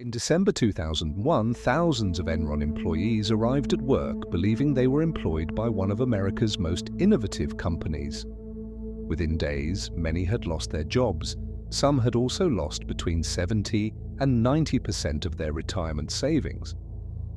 In December 2001, thousands of Enron employees arrived at work believing they were employed by one of America's most innovative companies. Within days, many had lost their jobs. Some had also lost between 70 and 90% of their retirement savings.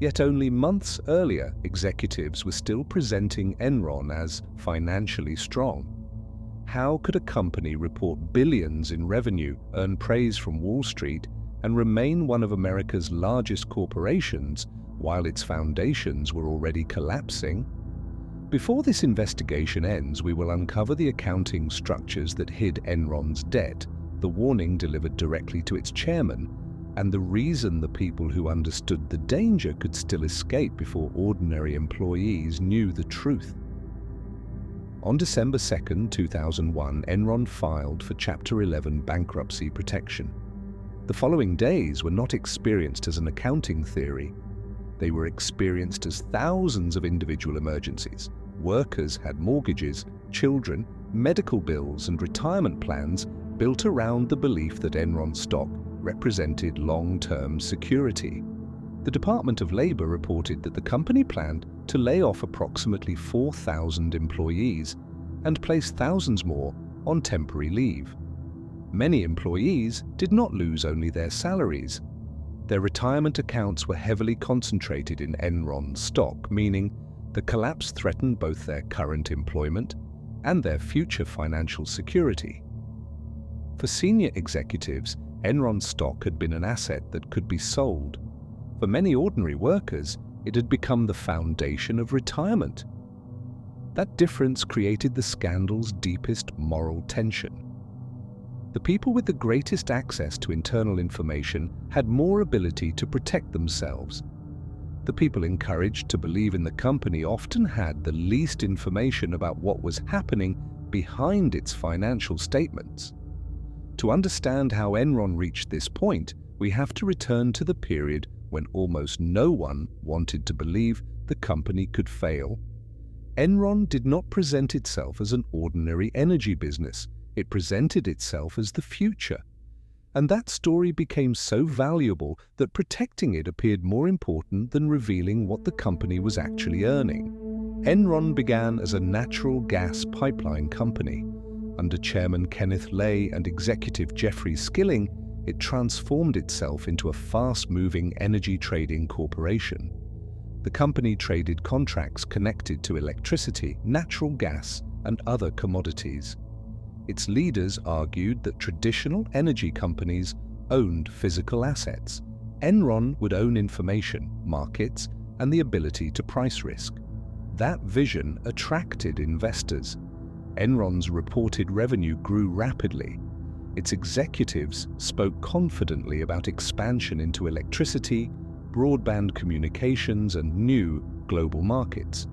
Yet only months earlier, executives were still presenting Enron as financially strong. How could a company report billions in revenue, earn praise from Wall Street, and remain one of America's largest corporations while its foundations were already collapsing? Before this investigation ends, we will uncover the accounting structures that hid Enron's debt, the warning delivered directly to its chairman, and the reason the people who understood the danger could still escape before ordinary employees knew the truth. On December 2, 2001, Enron filed for Chapter 11 bankruptcy protection. The following days were not experienced as an accounting theory. They were experienced as thousands of individual emergencies. Workers had mortgages, children, medical bills, and retirement plans built around the belief that Enron stock represented long-term security. The Department of Labor reported that the company planned to lay off approximately 4,000 employees and place thousands more on temporary leave. Many employees did not lose only their salaries. Their retirement accounts were heavily concentrated in Enron stock, meaning the collapse threatened both their current employment and their future financial security. For senior executives, Enron stock had been an asset that could be sold. For many ordinary workers, it had become the foundation of retirement. That difference created the scandal's deepest moral tension. The people with the greatest access to internal information had more ability to protect themselves. The people encouraged to believe in the company often had the least information about what was happening behind its financial statements. To understand how Enron reached this point, we have to return to the period when almost no one wanted to believe the company could fail. Enron did not present itself as an ordinary energy business. It presented itself as the future. And that story became so valuable that protecting it appeared more important than revealing what the company was actually earning. Enron began as a natural gas pipeline company. Under Chairman Kenneth Lay and Executive Jeffrey Skilling, it transformed itself into a fast-moving energy trading corporation. The company traded contracts connected to electricity, natural gas, and other commodities. Its leaders argued that traditional energy companies owned physical assets. Enron would own information, markets, and the ability to price risk. That vision attracted investors. Enron's reported revenue grew rapidly. Its executives spoke confidently about expansion into electricity, broadband communications, and new global markets.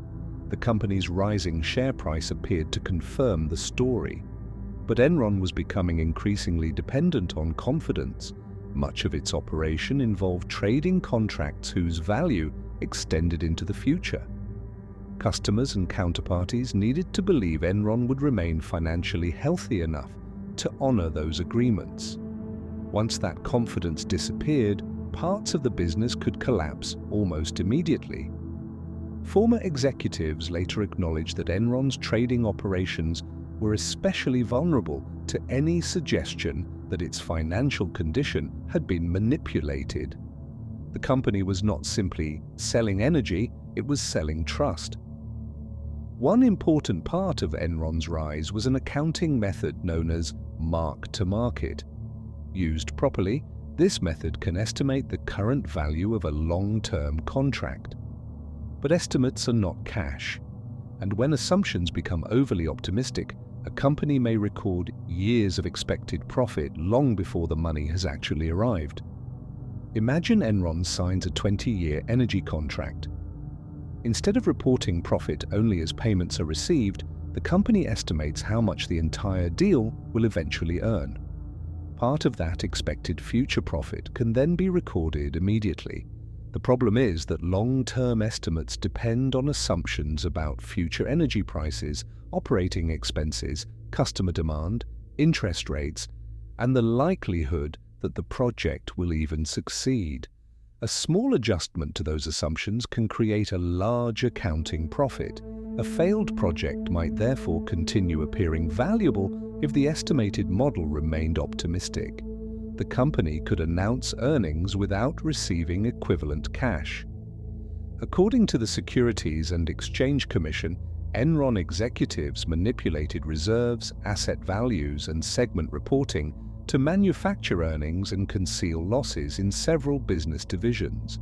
The company's rising share price appeared to confirm the story. But Enron was becoming increasingly dependent on confidence. Much of its operation involved trading contracts whose value extended into the future. Customers and counterparties needed to believe Enron would remain financially healthy enough to honor those agreements. Once that confidence disappeared, parts of the business could collapse almost immediately. Former executives later acknowledged that Enron's trading operations were especially vulnerable to any suggestion that its financial condition had been manipulated. The company was not simply selling energy, it was selling trust. One important part of Enron's rise was an accounting method known as mark-to-market. Used properly, this method can estimate the current value of a long-term contract. But estimates are not cash, and when assumptions become overly optimistic, a company may record years of expected profit long before the money has actually arrived. Imagine Enron signs a 20-year energy contract. Instead of reporting profit only as payments are received, the company estimates how much the entire deal will eventually earn. Part of that expected future profit can then be recorded immediately. The problem is that long-term estimates depend on assumptions about future energy prices, operating expenses, customer demand, interest rates, and the likelihood that the project will even succeed. A small adjustment to those assumptions can create a large accounting profit. A failed project might therefore continue appearing valuable if the estimated model remained optimistic. The company could announce earnings without receiving equivalent cash. According to the Securities and Exchange Commission, Enron executives manipulated reserves, asset values, and segment reporting to manufacture earnings and conceal losses in several business divisions.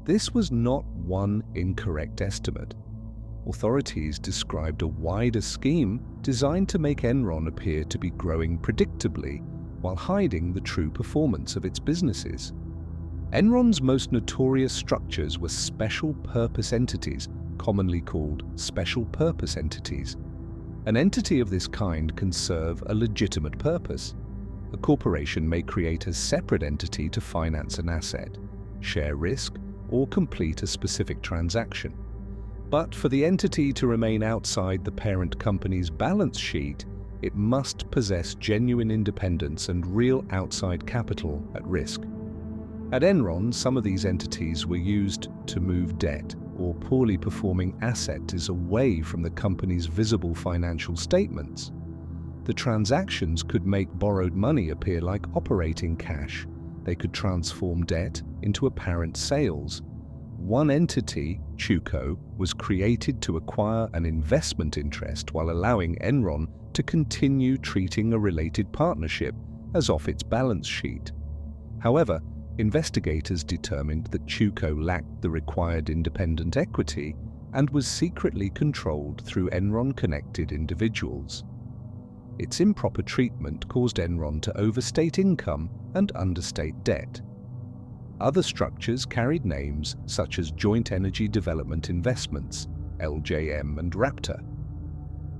This was not one incorrect estimate. Authorities described a wider scheme designed to make Enron appear to be growing predictably while hiding the true performance of its businesses. Enron's most notorious structures were special purpose entities, commonly called special purpose entities. An entity of this kind can serve a legitimate purpose. A corporation may create a separate entity to finance an asset, share risk, or complete a specific transaction. But for the entity to remain outside the parent company's balance sheet, it must possess genuine independence and real outside capital at risk. At Enron, some of these entities were used to move debt or poorly performing assets away from the company's visible financial statements. The transactions could make borrowed money appear like operating cash. They could transform debt into apparent sales. One entity, Chuco, was created to acquire an investment interest while allowing Enron to continue treating a related partnership as off its balance sheet. However, investigators determined that Chuco lacked the required independent equity and was secretly controlled through Enron-connected individuals. Its improper treatment caused Enron to overstate income and understate debt. Other structures carried names such as Joint Energy Development Investments, LJM and Raptor.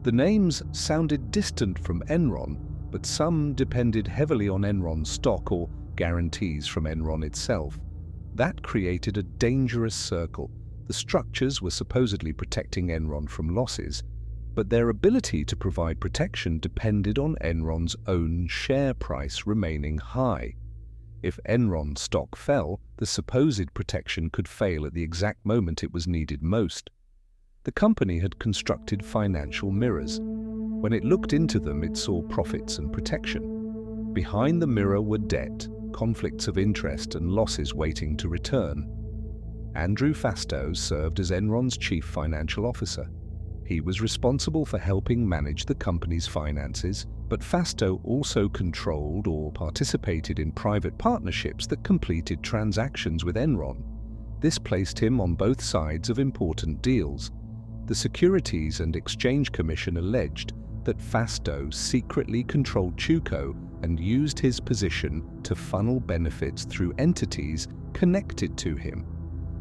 The names sounded distant from Enron, but some depended heavily on Enron stock or guarantees from Enron itself. That created a dangerous circle. The structures were supposedly protecting Enron from losses, but their ability to provide protection depended on Enron's own share price remaining high. If Enron stock fell, the supposed protection could fail at the exact moment it was needed most. The company had constructed financial mirrors. When it looked into them, it saw profits and protection. Behind the mirror were debt, conflicts of interest, and losses waiting to return. Andrew Fastow served as Enron's chief financial officer. He was responsible for helping manage the company's finances, but Fastow also controlled or participated in private partnerships that completed transactions with Enron. This placed him on both sides of important deals. The Securities and Exchange Commission alleged that Fastow secretly controlled Chuco and used his position to funnel benefits through entities connected to him.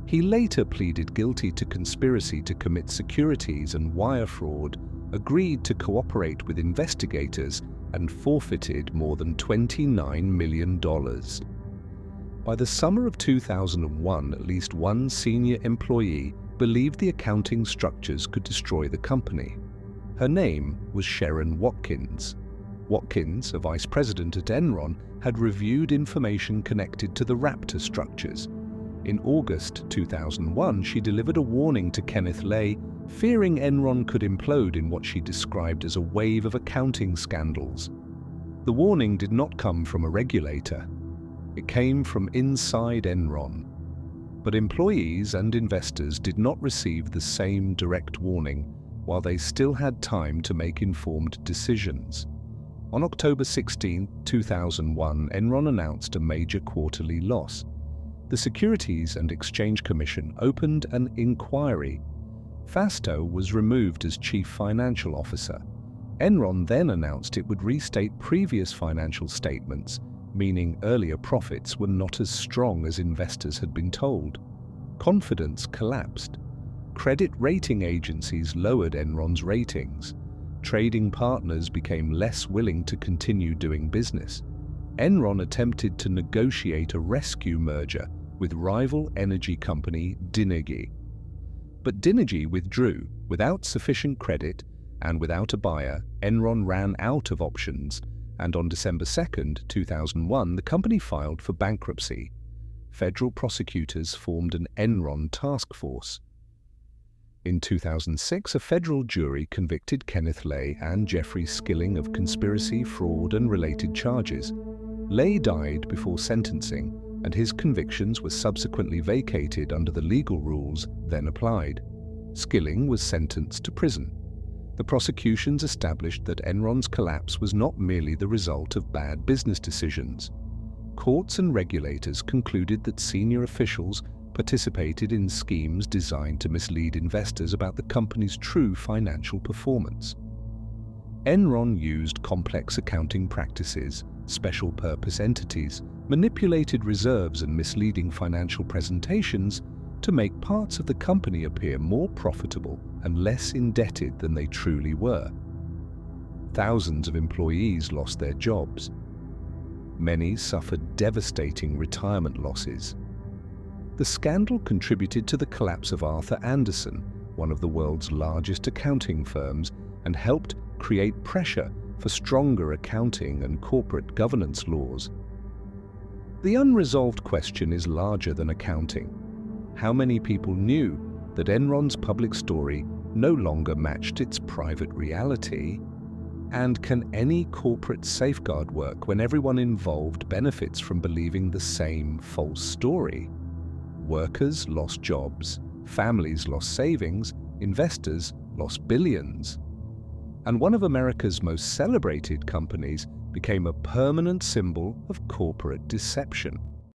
He later pleaded guilty to conspiracy to commit securities and wire fraud, agreed to cooperate with investigators, and forfeited more than $29 million. By the summer of 2001, at least one senior employee believed the accounting structures could destroy the company. Her name was Sharon Watkins. Watkins, a vice president at Enron, had reviewed information connected to the Raptor structures. In August 2001, she delivered a warning to Kenneth Lay, fearing Enron could implode in what she described as a wave of accounting scandals. The warning did not come from a regulator. It came from inside Enron. But employees and investors did not receive the same direct warning, while they still had time to make informed decisions. On October 16, 2001, Enron announced a major quarterly loss. The Securities and Exchange Commission opened an inquiry. Fastow was removed as chief financial officer. Enron then announced it would restate previous financial statements, meaning earlier profits were not as strong as investors had been told. Confidence collapsed. Credit rating agencies lowered Enron's ratings. Trading partners became less willing to continue doing business. Enron attempted to negotiate a rescue merger with rival energy company Dinergy. But Dinergy withdrew without sufficient credit, and without a buyer, Enron ran out of options and on December 2, 2001, the company filed for bankruptcy. Federal prosecutors formed an Enron task force. In 2006, a federal jury convicted Kenneth Lay and Jeffrey Skilling of conspiracy, fraud, and related charges. Lay died before sentencing, and his convictions were subsequently vacated under the legal rules then applied. Skilling was sentenced to prison. The prosecutions established that Enron's collapse was not merely the result of bad business decisions. Courts and regulators concluded that senior officials participated in schemes designed to mislead investors about the company's true financial performance. Enron used complex accounting practices, special purpose entities, manipulated reserves, and misleading financial presentations to make parts of the company appear more profitable and less indebted than they truly were. Thousands of employees lost their jobs. Many suffered devastating retirement losses. The scandal contributed to the collapse of Arthur Andersen, one of the world's largest accounting firms, and helped create pressure for stronger accounting and corporate governance laws. The unresolved question is larger than accounting. How many people knew that Enron's public story no longer matched its private reality? And can any corporate safeguard work when everyone involved benefits from believing the same false story? Workers lost jobs, families lost savings, investors lost billions. And one of America's most celebrated companies became a permanent symbol of corporate deception.